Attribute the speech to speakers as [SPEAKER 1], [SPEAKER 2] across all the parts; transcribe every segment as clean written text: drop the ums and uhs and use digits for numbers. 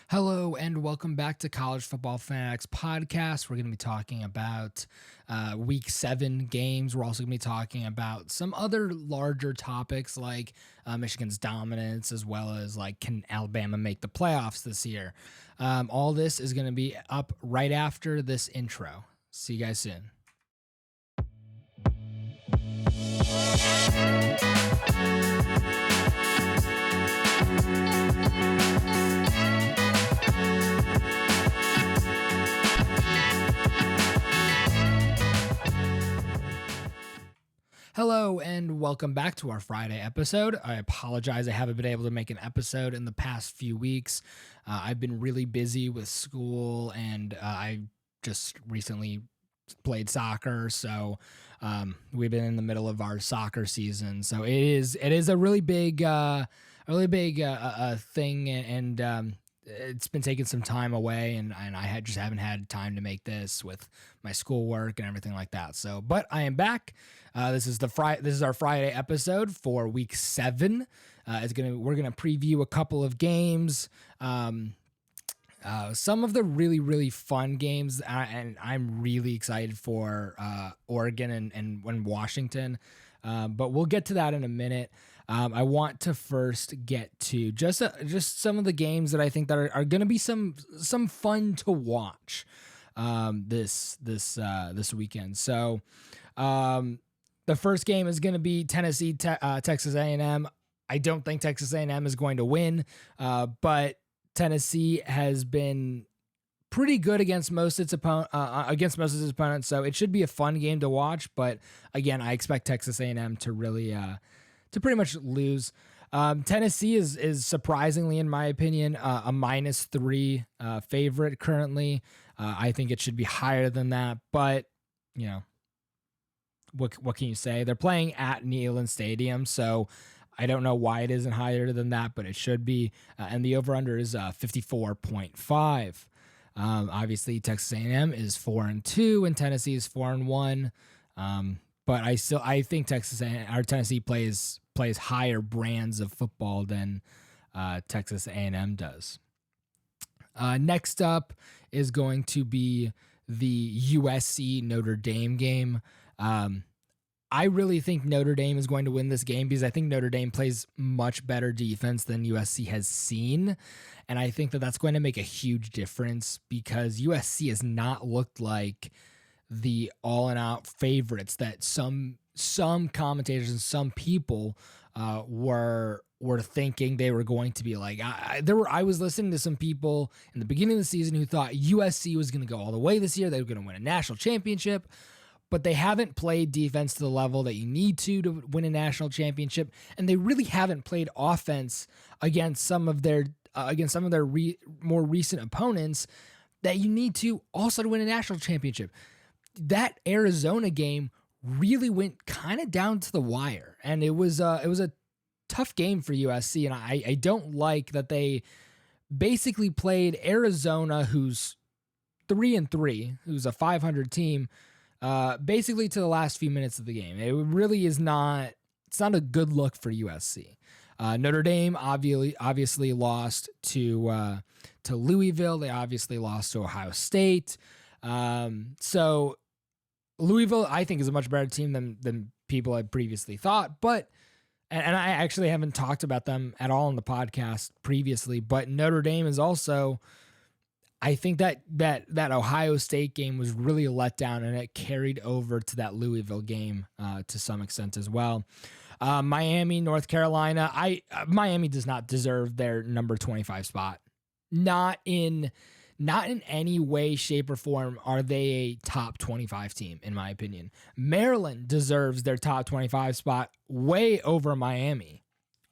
[SPEAKER 1] Hello and welcome back to College Football Fanatics Podcast. We're going to be talking about Week 7 games. We're also going to be talking about some other larger topics like Michigan's dominance, as well as like, can Alabama make the playoffs this year? All this is going to be up right after this intro. See you guys soon. Hello and welcome back to our Friday episode. I apologize I haven't been able to make an episode in the past few weeks. I've been really busy with school and I just recently played soccer, so we've been in the middle of our soccer season. So it is a really big thing, and it's been taking some time away, and I just haven't had time to make this with my schoolwork and everything like that. So, but I am back. This is our Friday episode for Week 7. We're gonna preview a couple of games. Some of the really fun games, and I'm really excited for Oregon and Washington, but we'll get to that in a minute. I want to first get to just some of the games that I think that are going to be some fun to watch this weekend. So the first game is going to be Tennessee Texas A&M. I don't think Texas A&M is going to win, but Tennessee has been pretty good against most of its opponents, so it should be a fun game to watch. But again, I expect Texas A&M to really to pretty much lose. Tennessee is surprisingly, in my opinion, a -3 favorite currently. I think it should be higher than that, but you know, what can you say? They're playing at Neyland Stadium, so I don't know why it isn't higher than that, but it should be. And the over/under is 54.5. Obviously, Texas A&M is 4-2, and Tennessee is 4-1. But I think Tennessee plays higher brands of football than Texas A&M does. Next up is going to be the USC Notre Dame game. I really think Notre Dame is going to win this game because I think Notre Dame plays much better defense than USC has seen. And I think that that's going to make a huge difference because USC has not looked like the all-and-out favorites that some commentators and some people were thinking they were going to be like. I was listening to some people in the beginning of the season who thought USC was going to go all the way this year. They were going to win a national championship. But they haven't played defense to the level that you need to win a national championship, and they really haven't played offense against some of their more recent opponents that you need to also to win a national championship. That Arizona game really went kind of down to the wire, and it was a tough game for USC, and I don't like that they basically played Arizona, who's 3-3, who's a 500 team. Basically to the last few minutes of the game. It really is not, it's not a good look for USC. Notre Dame obviously lost to Louisville. They obviously lost to Ohio State. So Louisville, I think, is a much better team than people had previously thought, but and I actually haven't talked about them at all in the podcast previously, but Notre Dame is also, I think that Ohio State game was really a letdown, and it carried over to that Louisville game to some extent as well. Miami, North Carolina. Miami does not deserve their number 25 spot. Not in any way, shape, or form are they a top 25 team, in my opinion. Maryland deserves their top 25 spot way over Miami.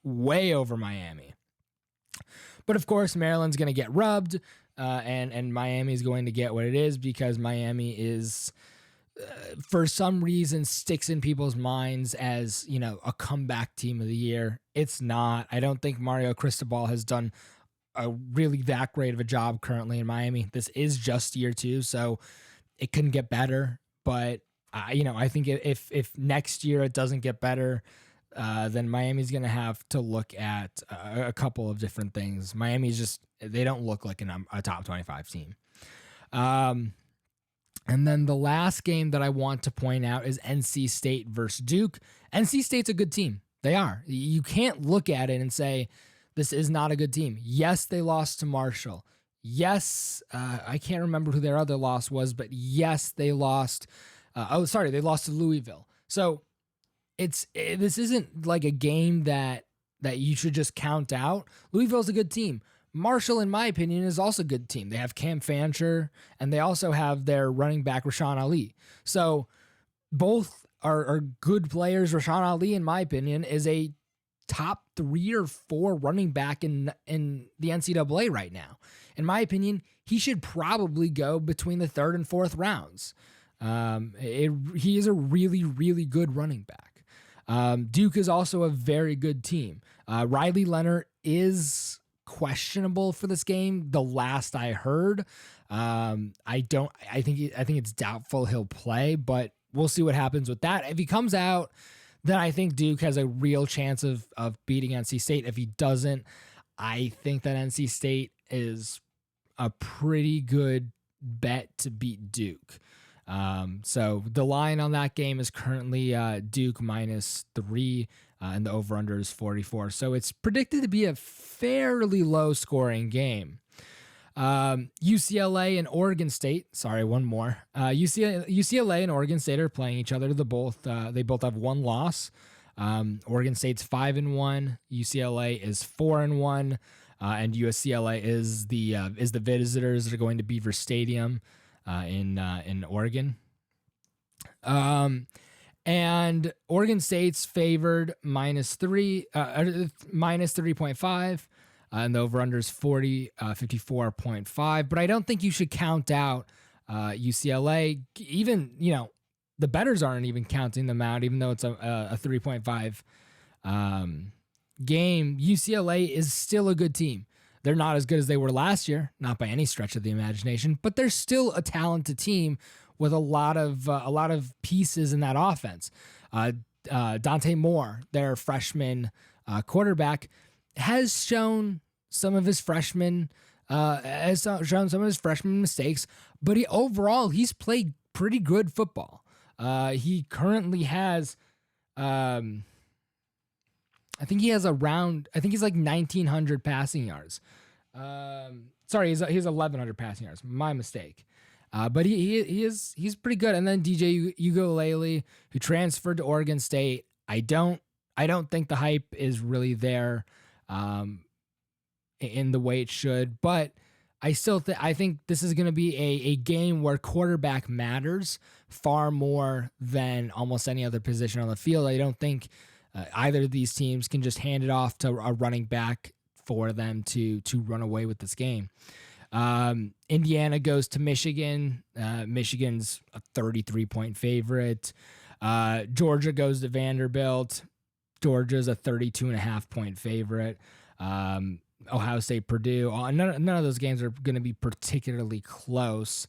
[SPEAKER 1] Way over Miami. But of course, Maryland's going to get rubbed. And Miami is going to get what it is because Miami is, for some reason, sticks in people's minds as, you know, a comeback team of the year. It's not. I don't think Mario Cristobal has done a really that great of a job currently in Miami. This is just year 2, so it couldn't get better. But I think if next year it doesn't get better, then Miami's going to have to look at a couple of different things. They don't look like a top 25 team. And then the last game that I want to point out is NC State versus Duke. NC State's a good team. They are. You can't look at it and say, this is not a good team. Yes, they lost to Marshall. Yes, I can't remember who their other loss was, but yes, they lost. They lost to Louisville. So this isn't like a game that you should just count out. Louisville's a good team. Marshall, in my opinion, is also a good team. They have Cam Fancher, and they also have their running back, Rashawn Ali. So both are good players. Rashawn Ali, in my opinion, is a top 3 or 4 running back in the NCAA right now. In my opinion, he should probably go between the 3rd and 4th rounds. He is a really, really good running back. Duke is also a very good team. Riley Leonard is questionable for this game. The last I heard, I think it's doubtful he'll play, but we'll see what happens with that. If he comes out, then I think Duke has a real chance of beating NC State. If he doesn't, I think that NC State is a pretty good bet to beat Duke. So the line on that game is currently Duke -3, and the over-under is 44. So it's predicted to be a fairly low-scoring game. UCLA and Oregon State. Sorry, one more. UCLA and Oregon State are playing each other. They both have one loss. Oregon State's 5-1. UCLA is 4-1. And UCLA is the visitors that are going to Beaver Stadium in Oregon. And Oregon State's favored -3.5. And the over-under is 54.5. But I don't think you should count out UCLA. Even, the bettors aren't even counting them out, even though it's a 3.5 game. UCLA is still a good team. They're not as good as they were last year, not by any stretch of the imagination, but they're still a talented team with a lot of pieces in that offense. Dante Moore, their freshman quarterback, has shown some of his freshman mistakes, but he's played pretty good football. He currently has, I think he's like 1,900 passing yards. He has 1,100 passing yards. My mistake. But he's pretty good. And then DJ Uiagalelei, who transferred to Oregon State. I don't think the hype is really there in the way it should, but I think this is going to be a game where quarterback matters far more than almost any other position on the field. I don't think either of these teams can just hand it off to a running back for them to run away with this game. Indiana goes to Michigan. Michigan's a 33-point favorite. Georgia goes to Vanderbilt. Georgia's a 32.5-point favorite. Ohio State, Purdue. None of those games are going to be particularly close.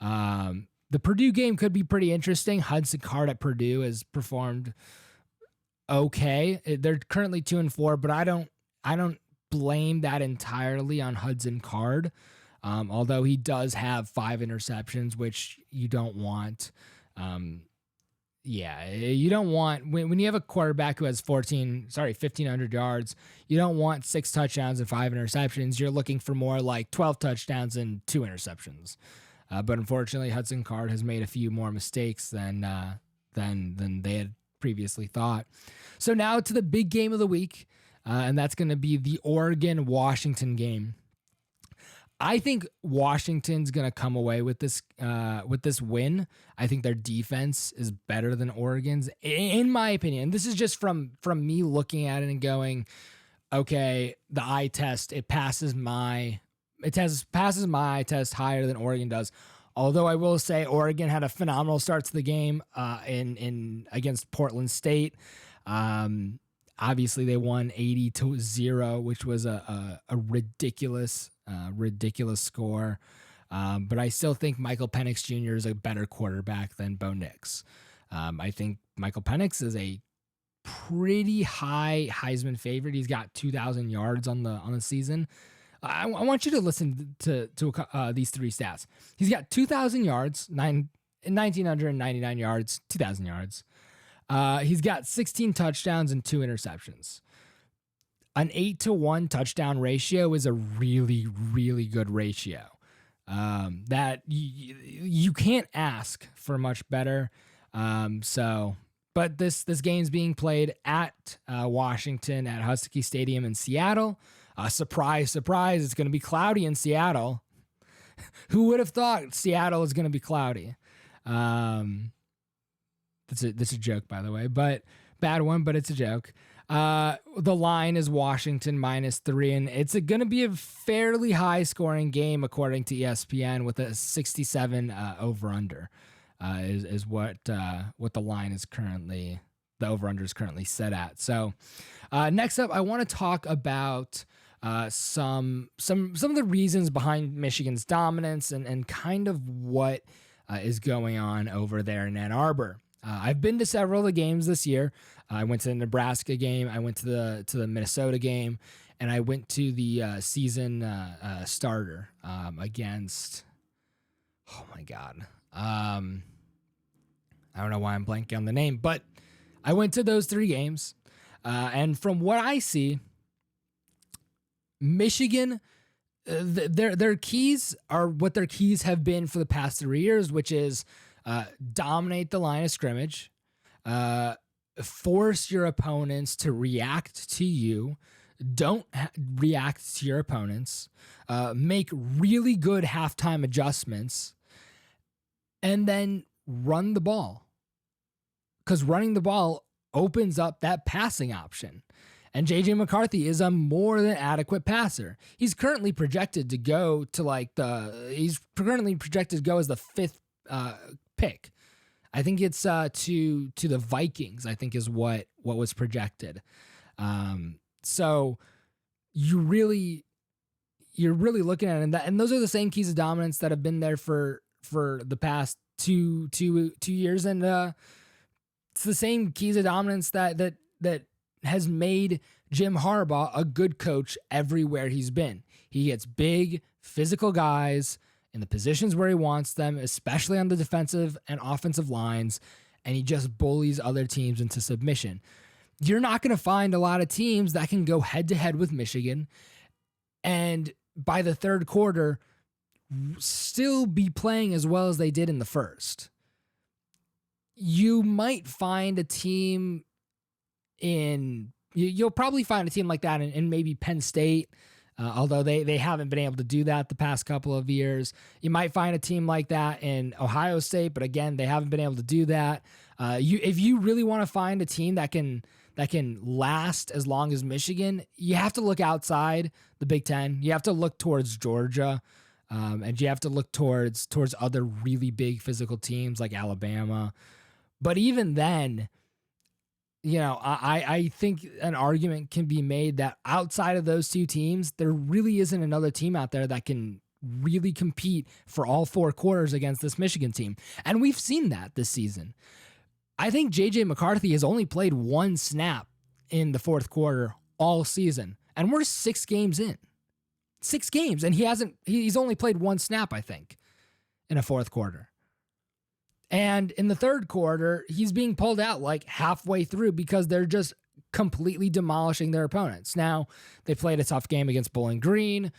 [SPEAKER 1] The Purdue game could be pretty interesting. Hudson Card at Purdue has performed okay. They're currently 2-4, but I don't blame that entirely on Hudson Card. Although he does have 5 interceptions, which you don't want. You don't want when you have a quarterback who has 1,500 yards, you don't want 6 touchdowns and 5 interceptions. You're looking for more like 12 touchdowns and 2 interceptions. But unfortunately, Hudson Card has made a few more mistakes than they had previously thought. So now to the big game of the week, and that's going to be the Oregon-Washington game. I think Washington's going to come away with this win. I think their defense is better than Oregon's, in my opinion. This is just from me looking at it and going, okay, the eye test, it passes my eye test higher than Oregon does. Although I will say Oregon had a phenomenal start to the game in against Portland State. Obviously, they won 80-0, which was a ridiculous score. But I still think Michael Penix Jr. is a better quarterback than Bo Nix. I think Michael Penix is a pretty high Heisman favorite. He's got 2,000 yards on the season. I want you to listen to these three stats. He's got 2,000 yards, 1,999 yards, 2,000 yards. He's got 16 touchdowns and 2 interceptions. An 8-to-1 touchdown ratio is a really, really good ratio. That you can't ask for much better. But this game's being played at Washington at Husky Stadium in Seattle. Surprise, surprise! It's going to be cloudy in Seattle. Who would have thought Seattle is going to be cloudy? That's a joke, by the way, but bad one, but it's a joke. The line is Washington -3, and it's going to be a fairly high scoring game according to ESPN with a 67 over under is what the line is currently, the over under is currently set at. So next up, I want to talk about some of the reasons behind Michigan's dominance and kind of what is going on over there in Ann Arbor. I've been to several of the games this year. I went to the Nebraska game. I went to the Minnesota game, and I went to the season starter against. Oh my God, I don't know why I'm blanking on the name, but I went to those 3 games, and from what I see, Michigan, their keys are what their keys have been for the past 3 years, which is dominate the line of scrimmage, force your opponents to react to you, don't react to your opponents, make really good halftime adjustments, and then run the ball. Because running the ball opens up that passing option. And J.J. McCarthy is a more than adequate passer. He's currently projected to go to he's currently projected to go as the 5th pick. I think it's to the Vikings, I think is what was projected. So you're really looking at it, and those are the same keys of dominance that have been there for the past two years, and it's the same keys of dominance that has made Jim Harbaugh a good coach everywhere he's been. He gets big, physical guys in the positions where he wants them, especially on the defensive and offensive lines, and he just bullies other teams into submission. You're not going to find a lot of teams that can go head-to-head with Michigan and by the third quarter still be playing as well as they did in the first. You might find a team you'll probably find a team like that in maybe Penn State, although they haven't been able to do that the past couple of years. You might find a team like that in Ohio State, but again, they haven't been able to do that. If you really want to find a team that can last as long as Michigan, you have to look outside the Big Ten. You have to look towards Georgia, and you have to look towards other really big physical teams like Alabama. But even then, I think an argument can be made that outside of those 2 teams, there really isn't another team out there that can really compete for all 4 quarters against this Michigan team. And we've seen that this season. I think J.J. McCarthy has only played 1 snap in the 4th quarter all season. And we're 6 games in. 6 games. And he's only played 1 snap, I think, in a 4th quarter. And in the 3rd quarter, he's being pulled out like halfway through because they're just completely demolishing their opponents. Now, they played a tough game against Bowling Green.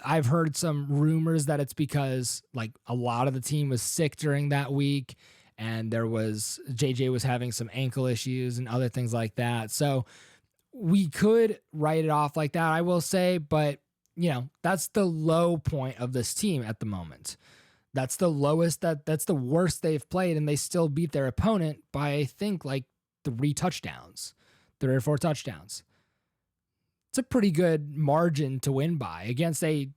[SPEAKER 1] I've heard some rumors that it's because like a lot of the team was sick during that week, and JJ was having some ankle issues and other things like that. So we could write it off like that, I will say, but that's the low point of this team at the moment. That's the lowest, that's the worst they've played, and they still beat their opponent by, I think, like 3 touchdowns, 3 or 4 touchdowns. It's a pretty good margin to win by against I'm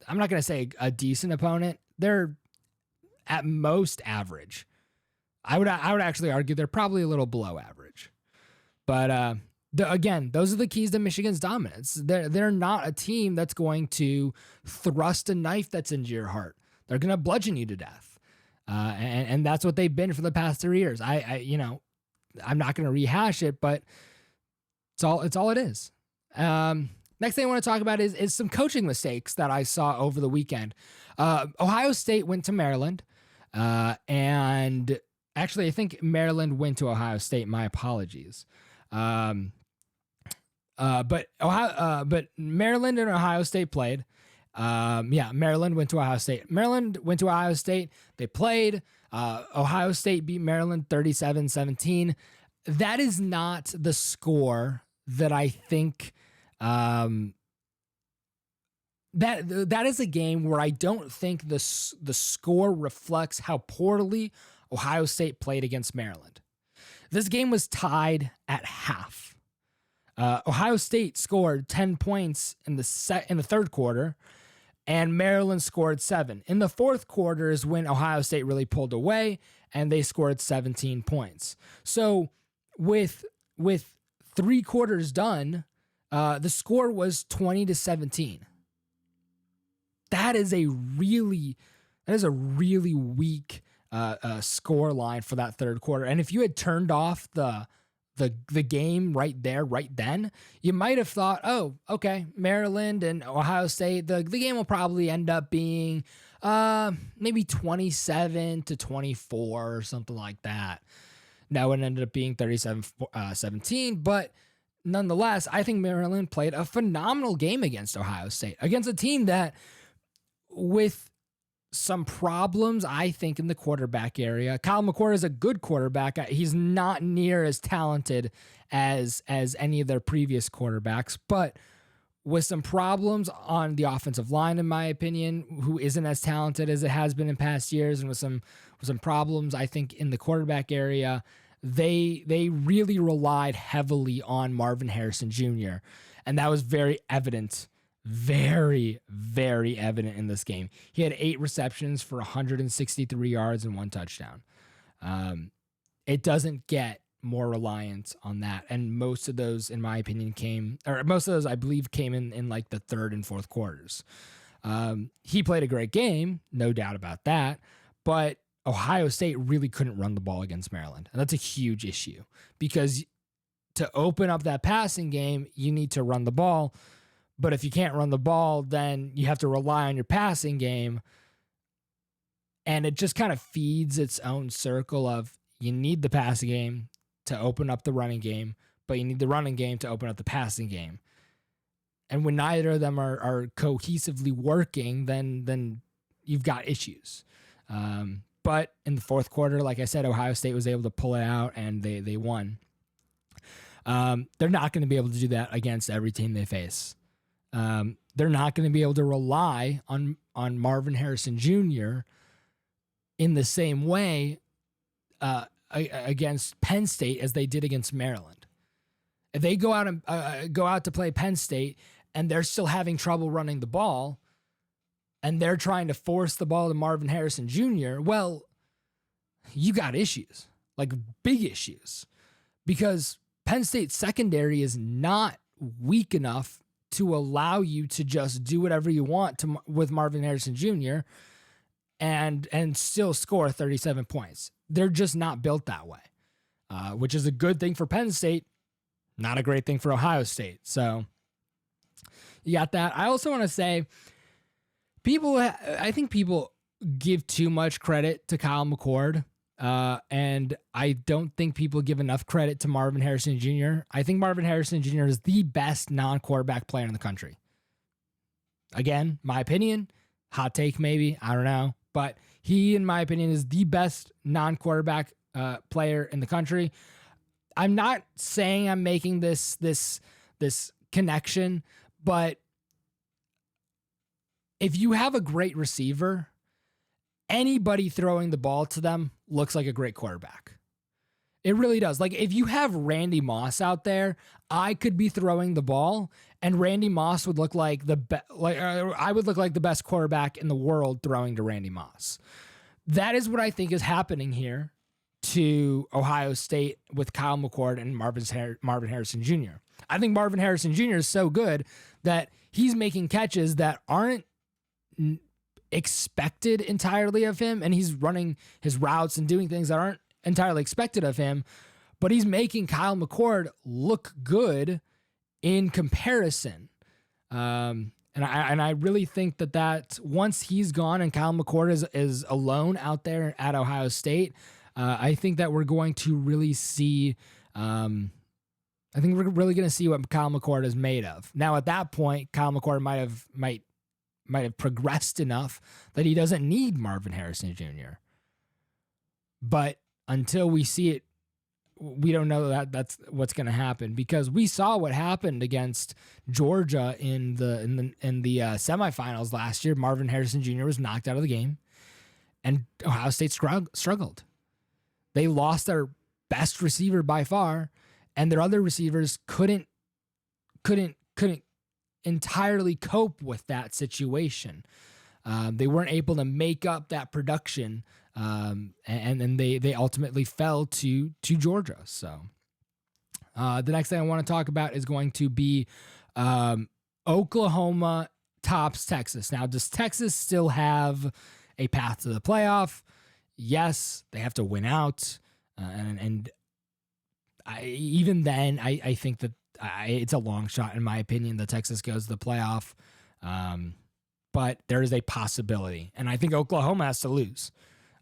[SPEAKER 1] not going to say a decent opponent. They're at most average. I would actually argue they're probably a little below average. But again, those are the keys to Michigan's dominance. They're not a team that's going to thrust a knife that's into your heart. They're going to bludgeon you to death. And that's what they've been for the past 3 years. I'm not going to rehash it, but it's all it is. Next thing I want to talk about is some coaching mistakes that I saw over the weekend. Ohio State went to Maryland, and actually I think Maryland went to Ohio State. My apologies. But Maryland and Ohio State played. Maryland went to Ohio State. Maryland went to Ohio State. They played. Ohio State beat Maryland 37-17. That is not the score that I think. That is a game where I don't think the score reflects how poorly Ohio State played against Maryland. This game was tied at half. Ohio State scored 10 points in the third quarter, and Maryland scored 7. In the fourth quarter is when Ohio State really pulled away, and they scored 17 points. So with 3 quarters done, the score was 20-17. That is a really weak score line for that third quarter. And if you had turned off the game right there, right then, you might have thought, oh, okay, Maryland and Ohio State, the game will probably end up being maybe 27-24 or something like that. No, it ended up being 37-17, but nonetheless, I think Maryland played a phenomenal game against Ohio State, against a team that, with some problems, I think, in the quarterback area. Kyle McCord is a good quarterback. He's not near as talented as any of their previous quarterbacks, but with some problems on the offensive line, in my opinion, who isn't as talented as it has been in past years, and with some problems, I think, in the quarterback area, they really relied heavily on Marvin Harrison Jr., and that was very evident. Very, very evident in this game. He had 8 receptions for 163 yards and 1 touchdown. It doesn't get more reliant on that. And most of those, in my opinion, I believe, came in like the third and fourth quarters. He played a great game, no doubt about that. But Ohio State really couldn't run the ball against Maryland. And that's a huge issue, because to open up that passing game, you need to run the ball. But if you can't run the ball, then you have to rely on your passing game. And it just kind of feeds its own circle of, you need the passing game to open up the running game, but you need the running game to open up the passing game. And when neither of them are cohesively working, then you've got issues. But in the fourth quarter, like I said, Ohio State was able to pull it out, and they won. They're not going to be able to do that against every team they face. They're not going to be able to rely on Marvin Harrison Jr. in the same way against Penn State as they did against Maryland. If they go out to play Penn State and they're still having trouble running the ball, and they're trying to force the ball to Marvin Harrison Jr., well, you got issues, like big issues, because Penn State's secondary is not weak enough to allow you to just do whatever you want with Marvin Harrison Jr. and still score 37 points. They're just not built that way, which is a good thing for Penn State, not a great thing for Ohio State. So you got that. I also want to say, I think people give too much credit to Kyle McCord. And I don't think people give enough credit to Marvin Harrison Jr. I think Marvin Harrison Jr. is the best non-quarterback player in the country. Again, my opinion, hot take maybe, I don't know. But he, in my opinion, is the best non-quarterback player in the country. I'm not saying I'm making this connection, but if you have a great receiver, anybody throwing the ball to them looks like a great quarterback. It really does. Like, if you have Randy Moss out there, I could be throwing the ball, and Randy Moss would look like I would look like the best quarterback in the world throwing to Randy Moss. That is what I think is happening here to Ohio State with Kyle McCord and Marvin Harrison Jr. I think Marvin Harrison Jr. is so good that he's making catches that aren't expected entirely of him, and he's running his routes and doing things that aren't entirely expected of him, but he's making Kyle McCord look good in comparison. And I really think that once he's gone and Kyle McCord is alone out there at Ohio State, I think that we're going to really see. I think we're really going to see what Kyle McCord is made of. Now, at that point, Kyle McCord might have progressed enough that he doesn't need Marvin Harrison Jr. But until we see it, we don't know that that's what's going to happen, because we saw what happened against Georgia in the semifinals last year. Marvin Harrison Jr. was knocked out of the game, and Ohio State struggled. They lost their best receiver by far, and their other receivers couldn't entirely cope with that situation. They weren't able to make up that production. And then they ultimately fell to Georgia. So the next thing I want to talk about is going to be Oklahoma tops Texas. Now, does Texas still have a path to the playoff? Yes, they have to win out. Even then, I think that it's a long shot, in my opinion, that Texas goes to the playoff. But there is a possibility. And I think Oklahoma has to lose.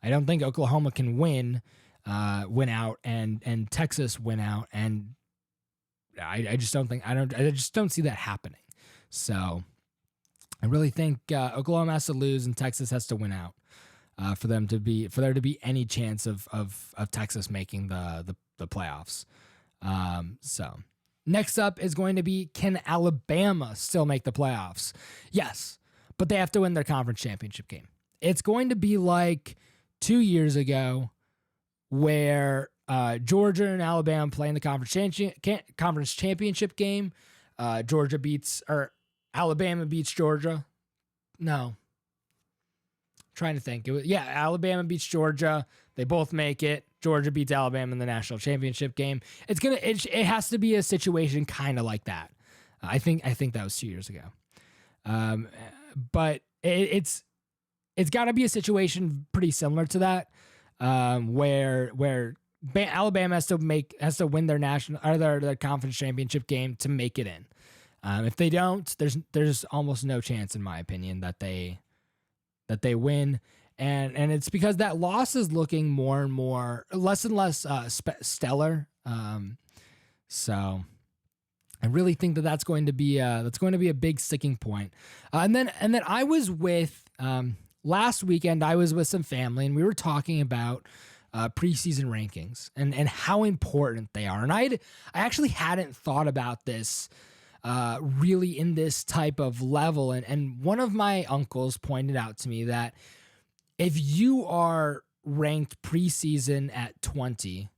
[SPEAKER 1] I don't think Oklahoma can win out and Texas win out, and I just don't see that happening. So I really think Oklahoma has to lose and Texas has to win out for there to be any chance of Texas making the playoffs. So next up is going to be, can Alabama still make the playoffs? Yes, but they have to win their conference championship game. It's going to be like 2 years ago, where Georgia and Alabama play in the conference championship game. Alabama beats Georgia. No, I'm trying to think. Alabama beats Georgia. They both make it. Georgia beats Alabama in the national championship game. It has to be a situation kind of like that. I think that was 2 years ago. But it's got to be a situation pretty similar to that, where Alabama has to win their national or their conference championship game to make it in. If they don't, there's almost no chance, in my opinion, that they win. And it's because that loss is looking more and more, less and less stellar. So I really think that's going to be a big sticking point. And then I was with. Last weekend, I was with some family, and we were talking about preseason rankings and how important they are. And I actually hadn't thought about this really in this type of level. And one of my uncles pointed out to me that if you are ranked preseason at 20,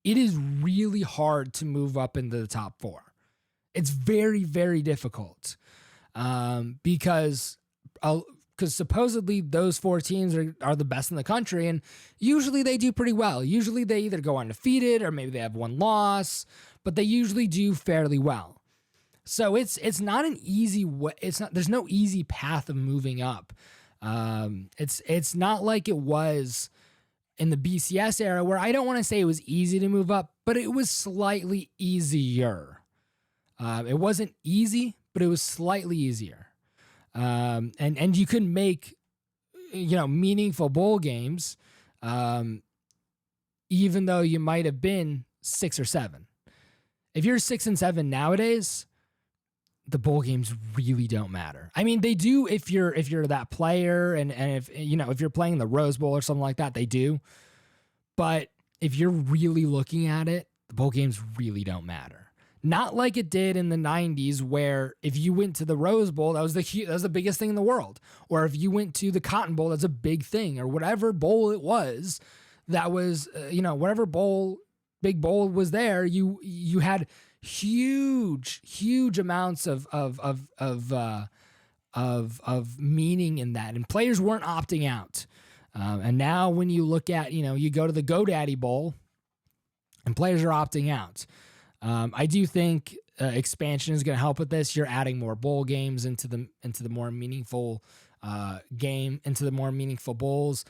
[SPEAKER 1] it is really hard to move up into the top 4. It's very, very difficult because supposedly those 4 teams are the best in the country, and usually they do pretty well. Usually they either go undefeated or maybe they have one loss, but they usually do fairly well. So it's not an easy way. There's no easy path of moving up. It's not like it was in the BCS era, where I don't want to say it was easy to move up, but it was slightly easier. It wasn't easy, but it was slightly easier. And you could make, meaningful bowl games, even though you might have been 6 or 7. If you're 6 and 7 nowadays, the bowl games really don't matter. I mean, they do if you're that player, and if you're playing the Rose Bowl or something like that, they do. But if you're really looking at it, the bowl games really don't matter. Not like it did in the 90s, where if you went to the Rose Bowl, that was the biggest thing in the world. Or if you went to the Cotton Bowl, that's a big thing. Or whatever bowl it was, that was, whatever big bowl was there, you had huge amounts of meaning in that, and players weren't opting out. And now when you look at, you go to the GoDaddy Bowl, and players are opting out. I do think expansion is going to help with this. You're adding more bowl games into the more meaningful into the more meaningful bowls,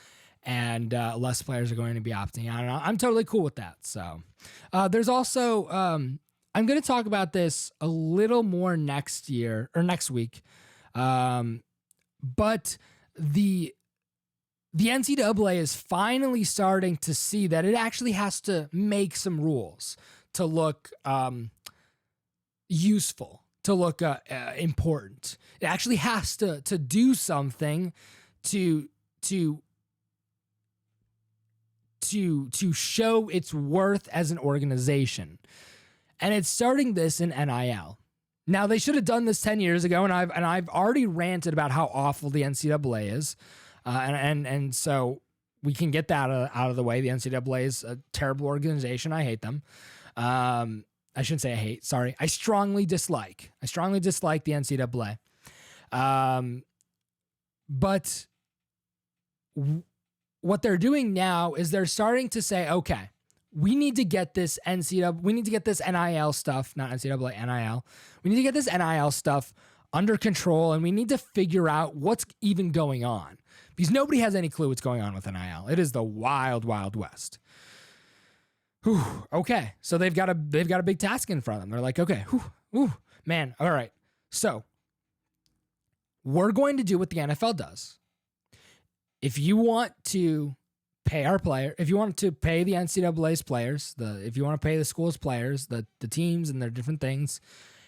[SPEAKER 1] and less players are going to be opting out. And I'm totally cool with that. So there's also, I'm going to talk about this a little more next week. But the NCAA is finally starting to see that it actually has to make some rules to look useful, to look important. It actually has to do something to show its worth as an organization. And it's starting this in NIL. Now, they should have done this 10 years ago, and I've already ranted about how awful the NCAA is. And so we can get that out of the way. The NCAA is a terrible organization. I hate them. I shouldn't say I hate. Sorry. I strongly dislike the NCAA. But what they're doing now is they're starting to say, okay, we need to get this NIL stuff, not NCAA, NIL. We need to get this NIL stuff under control, and we need to figure out what's even going on, because nobody has any clue what's going on with NIL. It is the wild, wild west. Whew, okay, so they've got a big task in front of them. They're like, okay, man, all right. So we're going to do what the NFL does. If you want to pay our player, if you want to pay the NCAA's players, if you want to pay the school's players, the teams and their different things,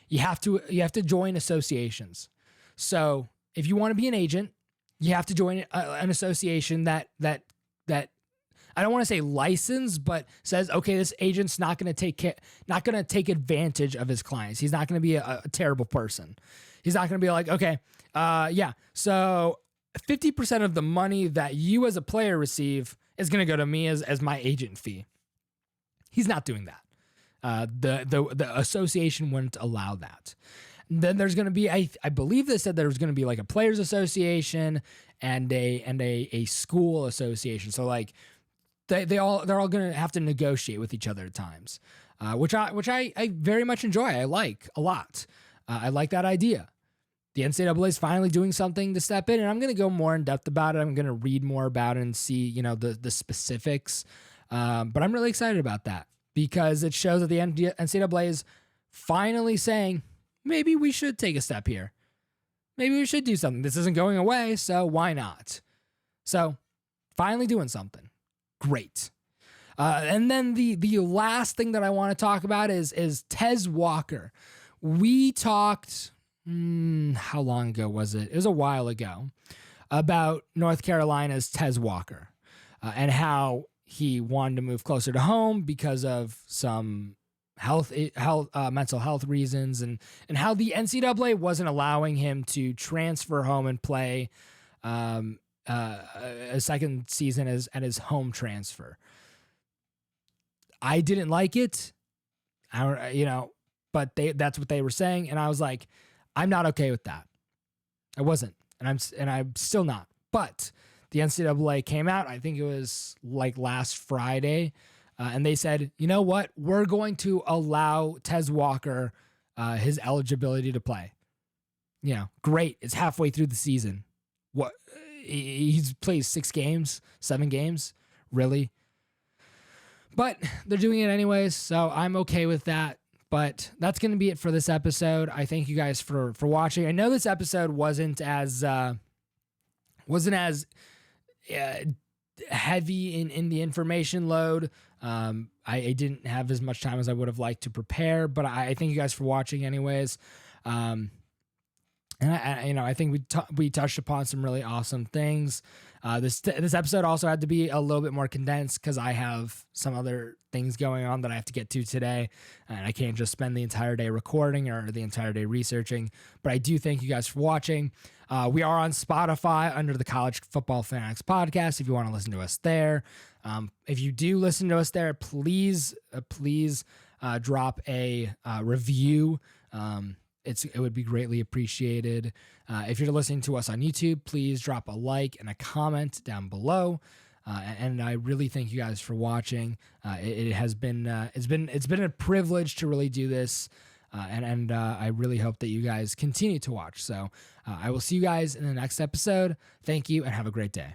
[SPEAKER 1] you have to join associations. So if you want to be an agent, you have to join an association that I don't want to say license, but says, okay, this agent's not going to take advantage of his clients. He's not going to be a terrible person. He's not going to be like, okay, so 50% of the money that you as a player receive is going to go to me as my agent fee. He's not doing that. The association wouldn't allow that. Then there's going to be, I believe they said there was going to be like a players association and a school association. So like they're all going to have to negotiate with each other at times, which I very much enjoy. I like a lot. I like that idea. The NCAA is finally doing something to step in, and I'm going to go more in depth about it. I'm going to read more about it and see, the specifics. But I'm really excited about that because it shows that the NCAA is finally saying, maybe we should take a step here. Maybe we should do something. This isn't going away, so why not? So finally doing something. Great. And then the last thing that I want to talk about is Tez Walker. We talked... how long ago was it? It was a while ago, about North Carolina's Tez Walker and how he wanted to move closer to home because of some mental health reasons, and how the NCAA wasn't allowing him to transfer home and play a second season at his home transfer. I didn't like it, but that's what they were saying, and I was like, I'm not okay with that. I wasn't, and I'm still not. But the NCAA came out, I think it was like last Friday, and they said, you know what? We're going to allow Tez Walker his eligibility to play. Great. It's halfway through the season. What? He's played 7 games, really? But they're doing it anyways, so I'm okay with that. But that's going to be it for this episode. I thank you guys for watching. I know this episode wasn't as heavy in the information load. I didn't have as much time as I would have liked to prepare, but I thank you guys for watching anyways. And I think we touched upon some really awesome things. This episode also had to be a little bit more condensed because I have some other things going on that I have to get to today, and I can't just spend the entire day recording or the entire day researching. But I do thank you guys for watching. We are on Spotify under the College Football Fanatics Podcast if you want to listen to us there. If you do listen to us there, please drop a review. It would be greatly appreciated. If you're listening to us on YouTube, please drop a like and a comment down below. And I really thank you guys for watching. It has been it's been a privilege to really do this, and I really hope that you guys continue to watch. So I will see you guys in the next episode. Thank you and have a great day.